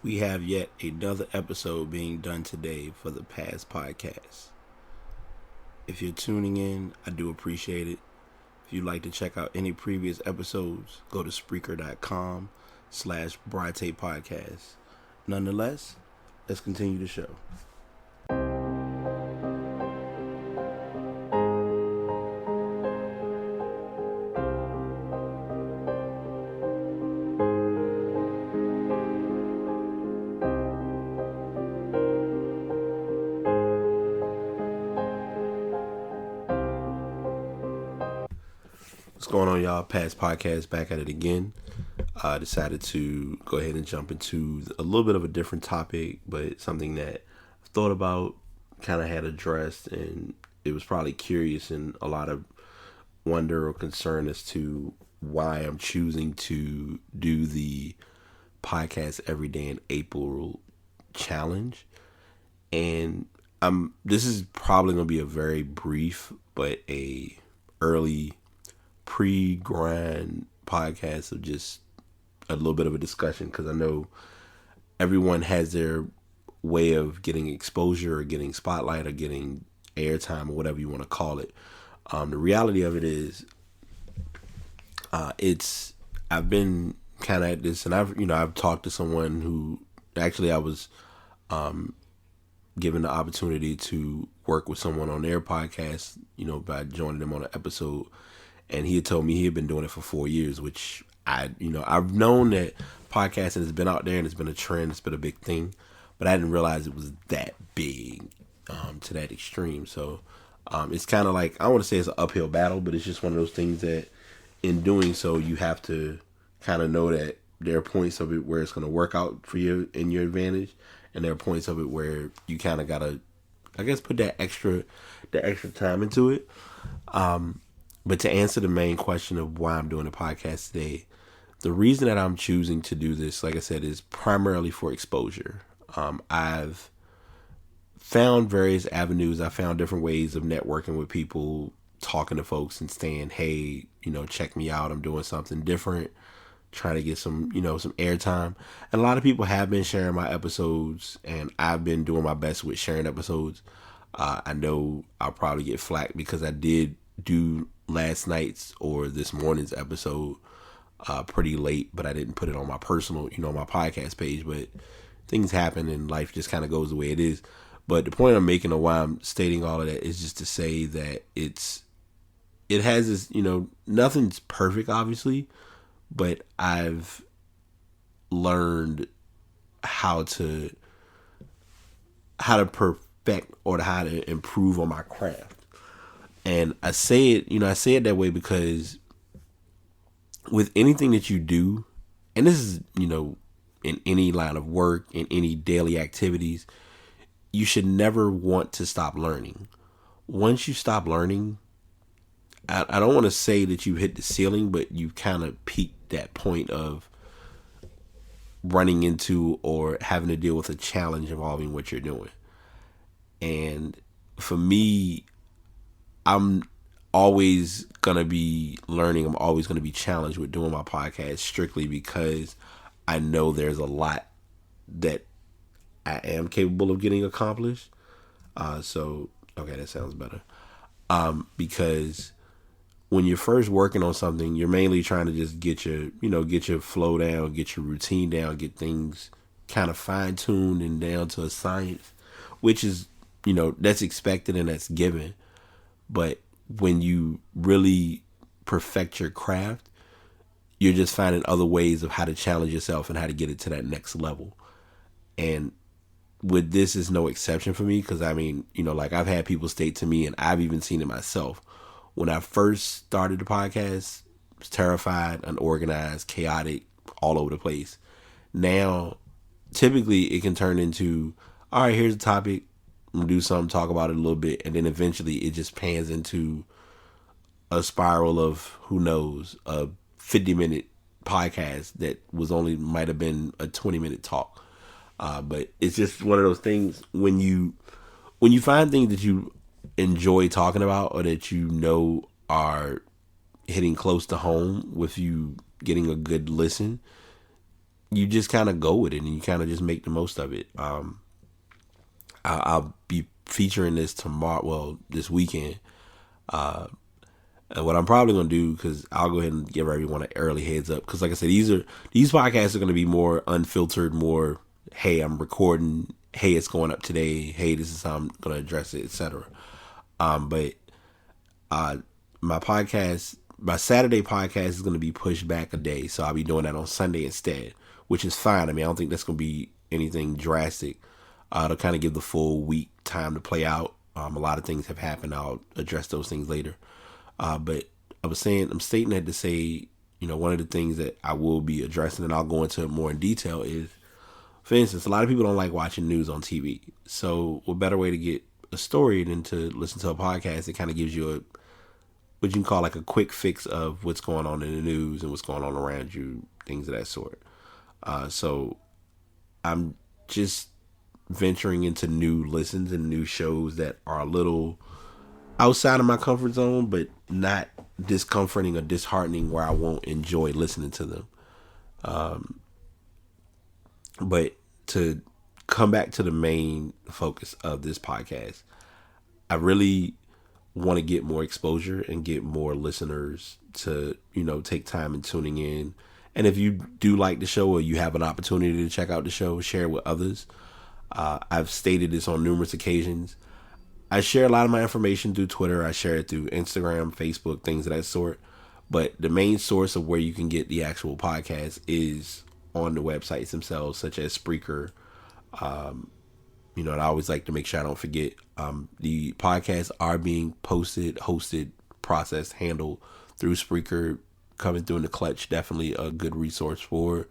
We have yet another episode being done today for the past podcast. If you're tuning in, I do appreciate it. If you'd like to check out any previous episodes, go to Spreaker.com/Brite Podcast. Nonetheless, let's continue the show. What's going on, y'all? Past podcast back at it again. I decided to go ahead and jump into a little bit of a different topic, but something that I've thought about, kind of had addressed, and it was probably curious and a lot of wonder or concern as to why I'm choosing to do the podcast every day in April challenge. And this is probably going to be a very brief but a early pre-grind podcast of just a little bit of a discussion, because I know everyone has their way of getting exposure or getting spotlight or getting airtime or whatever you want to call it. The reality of it is, I've been kind of at this, and I've talked to someone who actually I was given the opportunity to work with someone on their podcast, by joining them on an episode. And he had told me he had been doing it for 4 years, which I've known that podcasting has been out there and it's been a trend, it's been a big thing, but I didn't realize it was that big to that extreme. So it's kind of like, I don't want to say it's an uphill battle, but it's just one of those things that in doing so, you have to kind of know that there are points of it where it's going to work out for you in your advantage, and there are points of it where you kind of got to, I guess, put that extra time into it. But to answer the main question of why I'm doing a podcast today, the reason that I'm choosing to do this, like I said, is primarily for exposure. I've found various avenues. I found different ways of networking with people, talking to folks and saying, hey, check me out. I'm doing something different, trying to get some airtime. And a lot of people have been sharing my episodes, and I've been doing my best with sharing episodes. I know I'll probably get flack because I did do last night's or this morning's episode pretty late, but I didn't put it on my personal, my podcast page. But things happen and life just kind of goes the way it is. But the point I'm making, or why I'm stating all of that, is just to say that it has this, nothing's perfect, obviously, but I've learned how to perfect or how to improve on my craft. And I say it that way because with anything that you do, and this is, in any line of work, in any daily activities, you should never want to stop learning. Once you stop learning, I don't want to say that you hit the ceiling, but you kind of peaked that point of running into or having to deal with a challenge involving what you're doing. And for me, I'm always going to be learning. I'm always going to be challenged with doing my podcast, strictly because I know there's a lot that I am capable of getting accomplished. Okay, that sounds better. Because when you're first working on something, you're mainly trying to just get your flow down, get your routine down, get things kind of fine tuned and down to a science, which is, that's expected and that's given. But when you really perfect your craft, you're just finding other ways of how to challenge yourself and how to get it to that next level. And with this is no exception for me, because like I've had people state to me, and I've even seen it myself, when I first started the podcast, I was terrified, unorganized, chaotic, all over the place. Now, typically it can turn into, all right, here's a topic, I'm going to do something, talk about it a little bit, and then eventually it just pans into a spiral of, who knows, a 50-minute podcast that might have been a 20-minute talk. But it's just one of those things, when you find things that you enjoy talking about or that are hitting close to home with you getting a good listen, you just kind of go with it and you kind of just make the most of it. I'll be featuring this tomorrow, well, this weekend. And what I'm probably going to do, because I'll go ahead and give everyone an early heads up, because like I said, these podcasts are going to be more unfiltered, more, hey, I'm recording, hey, it's going up today, hey, this is how I'm going to address it, etc. But my Saturday podcast is going to be pushed back a day, so I'll be doing that on Sunday instead, which is fine. I mean, I don't think that's going to be anything drastic. To kind of give the full week time to play out. A lot of things have happened. I'll address those things later. But I'm stating that to say, one of the things that I will be addressing, and I'll go into it more in detail, is, for instance, a lot of people don't like watching news on TV. So what better way to get a story than to listen to a podcast that kind of gives you what you can call like a quick fix of what's going on in the news and what's going on around you, things of that sort. So I'm just venturing into new listens and new shows that are a little outside of my comfort zone, but not discomforting or disheartening where I won't enjoy listening to them. But to come back to the main focus of this podcast, I really want to get more exposure and get more listeners to, take time and tuning in. And if you do like the show or you have an opportunity to check out the show, share it with others. I've stated this on numerous occasions. I share a lot of my information through Twitter. I share it through Instagram, Facebook, things of that sort. But the main source of where you can get the actual podcast is on the websites themselves, such as Spreaker. And I always like to make sure I don't forget. The podcasts are being posted, hosted, processed, handled through Spreaker. Coming through in the clutch, definitely a good resource for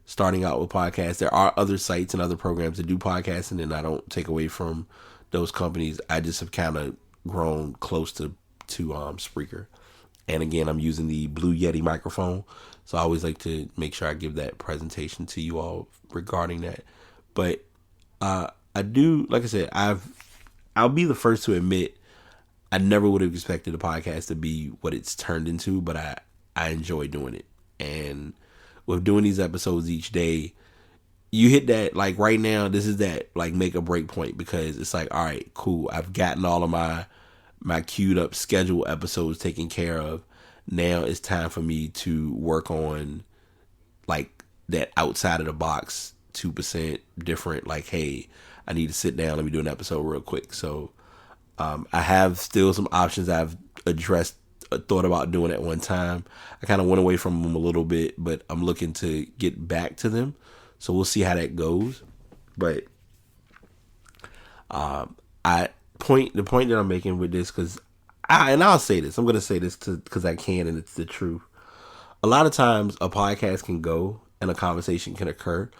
starting out with podcasts. There are other sites and other programs that do podcasting, and I don't take away from those companies. I just have kind of grown close to Spreaker. And again, I'm using the Blue Yeti microphone, so I always like to make sure I give that presentation to you all regarding that. But I do, like I said, I'll be the first to admit I never would have expected a podcast to be what it's turned into, but I enjoy doing it. And with doing these episodes each day, you hit that, like right now, this is that like make or break point, because it's like, all right, cool. I've gotten all of my queued up scheduled episodes taken care of. Now it's time for me to work on like that outside of the box 2% different, like, hey, I need to sit down, let me do an episode real quick. So I have still some options I've thought about doing at one time. I kind of went away from them a little bit, but I'm looking to get back to them. So we'll see how that goes. But the point that I'm making with this, because I'll say this, I'm going to say this because I can, and it's the truth. A lot of times a podcast can go and a conversation can occur,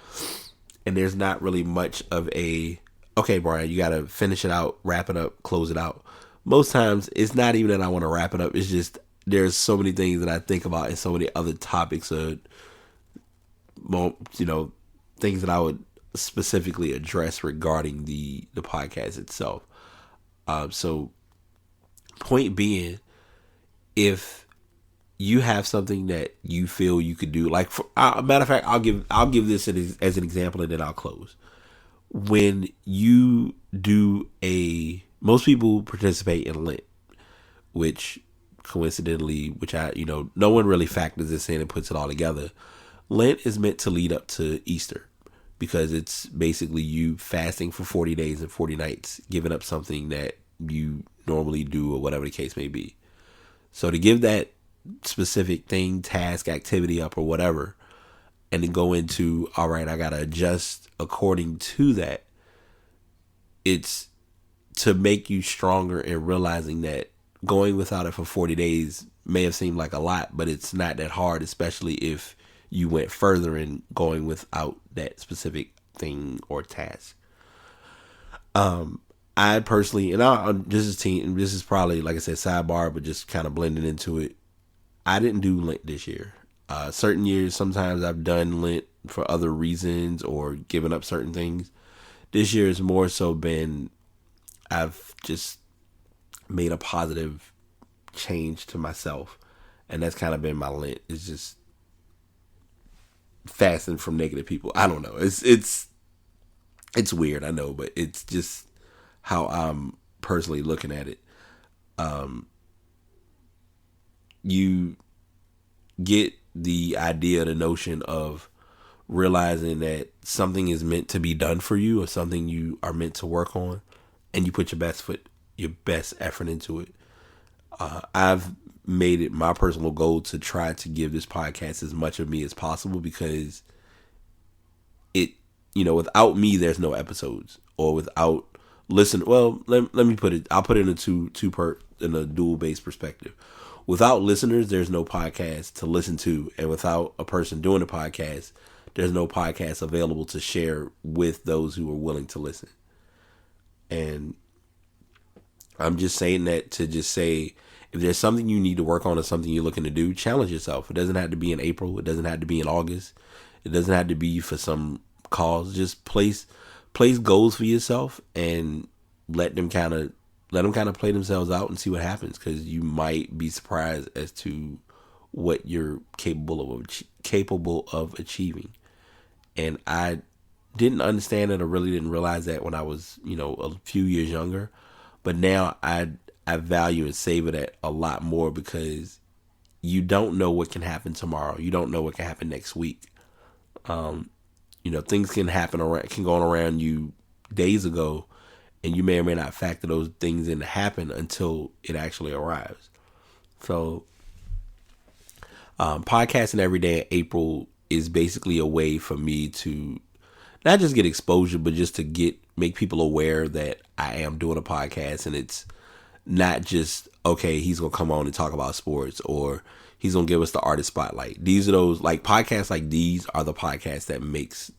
and there's not really much of a, okay, Brian, you got to finish it out, wrap it up, close it out. Most times it's not even that I want to wrap it up. It's just there's so many things that I think about and so many other topics of, things that I would specifically address regarding the podcast itself. So point being, if you have something that you feel you could do, like matter of fact, I'll give this as an example and then I'll close. When you do most people participate in Lent, which coincidentally, no one really factors this in and puts it all together. Lent is meant to lead up to Easter, because it's basically you fasting for 40 days and 40 nights, giving up something that you normally do or whatever the case may be. So to give that specific thing, task, activity up or whatever, and then go into, all right, I got to adjust according to that. It's to make you stronger in realizing that going without it for 40 days may have seemed like a lot, but it's not that hard, especially if you went further in going without that specific thing or task. I personally, and this is probably, like I said, sidebar, but just kind of blending into it. I didn't do Lent this year. Certain years, sometimes I've done Lent for other reasons or given up certain things. This year is more so been, I've just made a positive change to myself. And that's kind of been my Lent. It's just fasting from negative people. I don't know. It's weird, I know, but it's just how I'm personally looking at it. You get the idea, the notion of realizing that something is meant to be done for you or something you are meant to work on, and you put your best effort into it. I've made it my personal goal to try to give this podcast as much of me as possible, because it, without me, there's no episodes, or without let me put it, I'll put it in a dual based perspective. Without listeners, there's no podcast to listen to. And without a person doing a podcast, there's no podcast available to share with those who are willing to listen. And I'm just saying that to just say, if there's something you need to work on or something you're looking to do, challenge yourself. It doesn't have to be in April. It doesn't have to be in August. It doesn't have to be for some cause. Just place goals for yourself and let them kind of play themselves out and see what happens, because you might be surprised as to what you're capable of achieving. And I didn't understand it, or really didn't realize that when I was, a few years younger. But now I value and savor that a lot more, because you don't know what can happen tomorrow. You don't know what can happen next week. Things can go on around you days ago, and you may or may not factor those things in to happen until it actually arrives. So, podcasting every day in April is basically a way for me to not just get exposure, but just to make people aware that I am doing a podcast, and it's not just, okay, he's going to come on and talk about sports, or he's going to give us the artist spotlight. These are those, like, podcasts like these are the podcasts that makes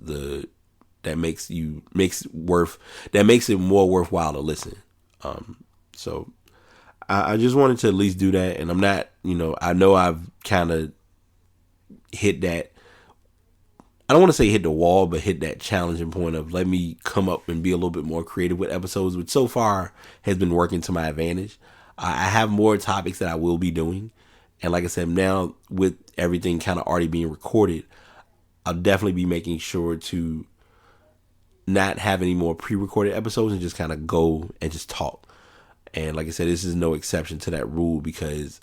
it more worthwhile to listen. So I just wanted to at least do that. And I'm not, I know I've kind of hit that, I don't want to say hit the wall, but hit that challenging point of let me come up and be a little bit more creative with episodes, which so far has been working to my advantage. I have more topics that I will be doing. And like I said, now with everything kind of already being recorded, I'll definitely be making sure to not have any more pre-recorded episodes and just kind of go and just talk. And like I said, this is no exception to that rule, because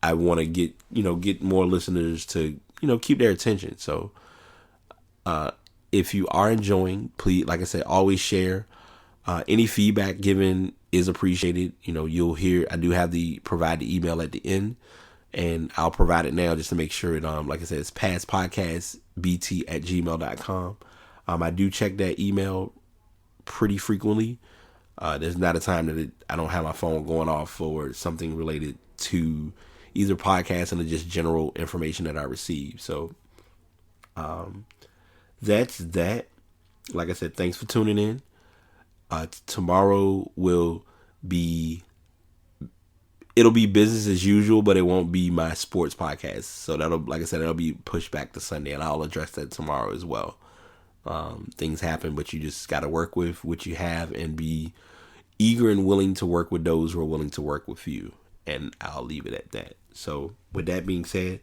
I want to get more listeners to, keep their attention. So, if you are enjoying, please, like I said, always share. Any feedback given is appreciated. You'll hear, I do have provide the email at the end, and I'll provide it now just to make sure it, like I said, it's pastpodcastbt@gmail.com. I do check that email pretty frequently. There's not a time that I don't have my phone going off for something related to either podcasting or just general information that I receive. So, that's that. Like I said, thanks for tuning in. Tomorrow it'll be business as usual, but it won't be my sports podcast. So that'll be pushed back to Sunday, and I'll address that tomorrow as well. Things happen, but you just got to work with what you have and be eager and willing to work with those who are willing to work with you. And I'll leave it at that. So with that being said,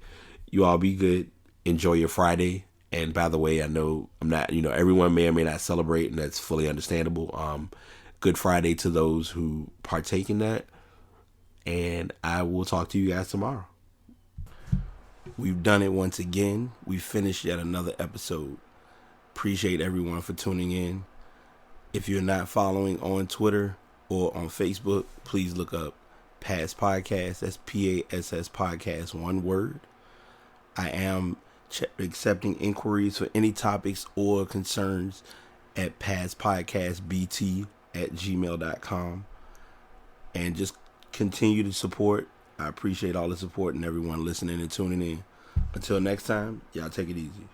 you all be good. Enjoy your Friday. And by the way, I know I'm not, everyone may or may not celebrate, and that's fully understandable. Good Friday to those who partake in that. And I will talk to you guys tomorrow. We've done it once again. We finished yet another episode. Appreciate everyone for tuning in. If you're not following on Twitter or on Facebook, please look up Pass Podcast. That's PASS Podcast, one word. I am accepting inquiries for any topics or concerns at passpodcastbt@gmail.com. And just continue to support. I appreciate all the support and everyone listening and tuning in. Until next time, y'all take it easy.